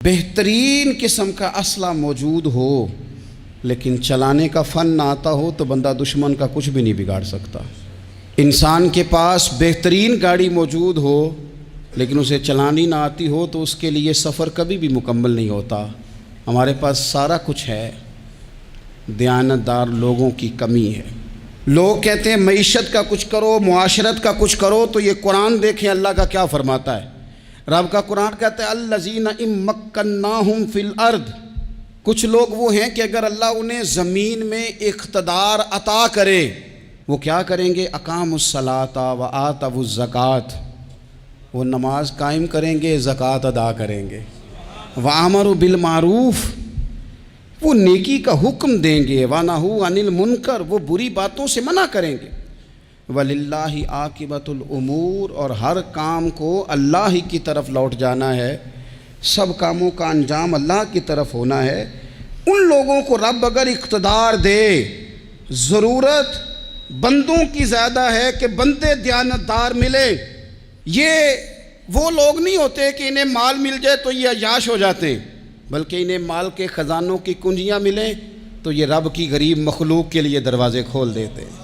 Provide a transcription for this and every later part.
بہترین قسم کا اسلحہ موجود ہو لیکن چلانے کا فن نہ آتا ہو تو بندہ دشمن کا کچھ بھی نہیں بگاڑ سکتا۔ انسان کے پاس بہترین گاڑی موجود ہو لیکن اسے چلانی نہ آتی ہو تو اس کے لیے سفر کبھی بھی مکمل نہیں ہوتا۔ ہمارے پاس سارا کچھ ہے، دیانتدار لوگوں کی کمی ہے۔ لوگ کہتے ہیں معیشت کا کچھ کرو، معاشرت کا کچھ کرو، تو یہ قرآن دیکھیں اللہ کا کیا فرماتا ہے۔ رب کا قرآن کہتا ہے الذین ان مکناہم فی الارض، کچھ لوگ وہ ہیں کہ اگر اللہ انہیں زمین میں اقتدار عطا کرے وہ کیا کریں گے؟ اقاموا الصلاۃ وآتوا الزکوٰۃ، وہ نماز قائم کریں گے، زکوٰۃ ادا کریں گے۔ وآمروا بالمعروف، وہ نیکی کا حکم دیں گے۔ وَنَهُوا عَنِ الْمُنکر، وہ بری باتوں سے منع کریں گے۔ وَلِلَّهِ عَاقِبَةُ الْأُمُورِ، اور ہر کام کو اللہ ہی کی طرف لوٹ جانا ہے، سب کاموں کا انجام اللہ کی طرف ہونا ہے۔ ان لوگوں کو رب اگر اقتدار دے، ضرورت بندوں کی زیادہ ہے کہ بندے دیانتدار ملے۔ یہ وہ لوگ نہیں ہوتے کہ انہیں مال مل جائے تو یہ عیاش ہو جاتے ہیں، بلکہ انہیں مال کے خزانوں کی کنجیاں ملیں تو یہ رب کی غریب مخلوق کے لیے دروازے کھول دیتے ہیں۔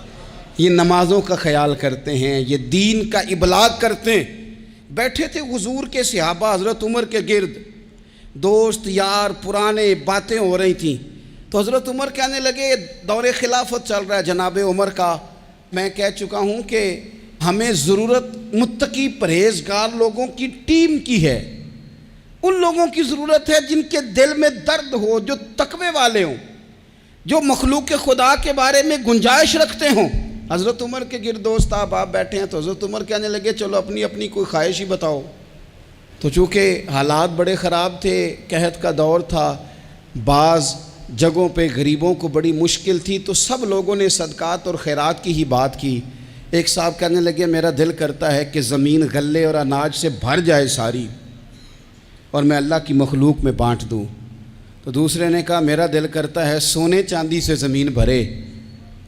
یہ نمازوں کا خیال کرتے ہیں، یہ دین کا ابلاغ کرتے ہیں۔ بیٹھے تھے حضور کے صحابہ حضرت عمر کے گرد، دوست یار پرانے باتیں ہو رہی تھیں، تو حضرت عمر کہنے لگے دور خلافت چل رہا ہے جناب عمر کا، میں کہہ چکا ہوں کہ ہمیں ضرورت متقی پرہیزگار لوگوں کی ٹیم کی ہے، ان لوگوں کی ضرورت ہے جن کے دل میں درد ہو، جو تقوی والے ہوں، جو مخلوق خدا کے بارے میں گنجائش رکھتے ہوں۔ حضرت عمر کے گرد دوست آپ بیٹھے ہیں، تو حضرت عمر کہنے لگے چلو اپنی اپنی کوئی خواہش ہی بتاؤ۔ تو چونکہ حالات بڑے خراب تھے، قحط کا دور تھا، بعض جگہوں پہ غریبوں کو بڑی مشکل تھی، تو سب لوگوں نے صدقات اور خیرات کی ہی بات کی۔ ایک صاحب کہنے لگے میرا دل کرتا ہے کہ زمین غلے اور اناج سے بھر جائے ساری اور میں اللہ کی مخلوق میں بانٹ دوں۔ تو دوسرے نے کہا میرا دل کرتا ہے سونے چاندی سے زمین بھرے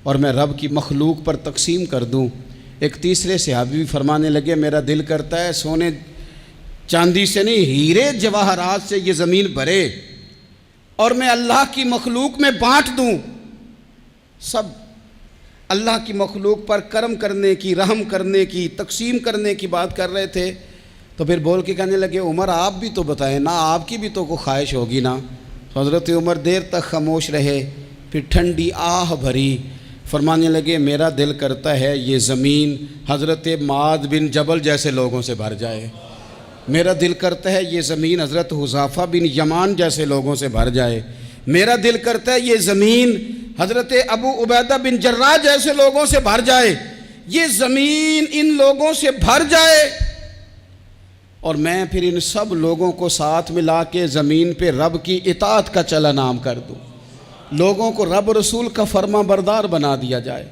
اور میں رب کی مخلوق پر تقسیم کر دوں۔ ایک تیسرے صحابی بھی فرمانے لگے میرا دل کرتا ہے سونے چاندی سے نہیں، ہیرے جواہرات سے یہ زمین بھرے اور میں اللہ کی مخلوق میں بانٹ دوں۔ سب اللہ کی مخلوق پر کرم کرنے کی، رحم کرنے کی، تقسیم کرنے کی بات کر رہے تھے۔ تو پھر بول کے کہنے لگے عمر آپ بھی تو بتائیں نا، آپ کی بھی تو کوئی خواہش ہوگی نا۔ حضرت عمر دیر تک خاموش رہے، پھر ٹھنڈی آہ بھری، فرمانے لگے میرا دل کرتا ہے یہ زمین حضرت معاذ بن جبل جیسے لوگوں سے بھر جائے، میرا دل کرتا ہے یہ زمین حضرت حذیفہ بن یمان جیسے لوگوں سے بھر جائے، میرا دل کرتا ہے یہ زمین حضرت ابو عبیدہ بن جراح جیسے لوگوں سے بھر جائے، یہ زمین ان لوگوں سے بھر جائے اور میں پھر ان سب لوگوں کو ساتھ ملا کے زمین پہ رب کی اطاعت کا چلن عام کر دوں، لوگوں کو رب رسول کا فرما بردار بنا دیا جائے،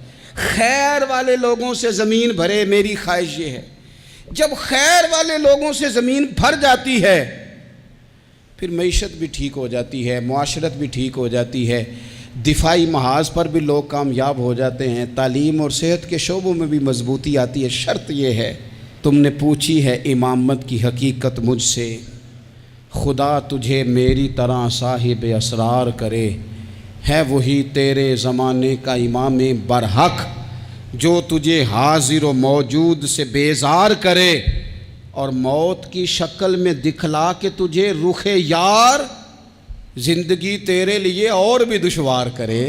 خیر والے لوگوں سے زمین بھرے۔ میری خواہش یہ ہے جب خیر والے لوگوں سے زمین بھر جاتی ہے پھر معیشت بھی ٹھیک ہو جاتی ہے، معاشرت بھی ٹھیک ہو جاتی ہے، دفاعی محاذ پر بھی لوگ کامیاب ہو جاتے ہیں، تعلیم اور صحت کے شعبوں میں بھی مضبوطی آتی ہے۔ شرط یہ ہے تم نے پوچھی ہے امامت کی حقیقت مجھ سے، خدا تجھے میری طرح صاحب اسرار کرے، ہے وہی تیرے زمانے کا امام برحق جو تجھے حاضر و موجود سے بیزار کرے اور موت کی شکل میں دکھلا کے تجھے رخ یار زندگی تیرے لیے اور بھی دشوار کرے۔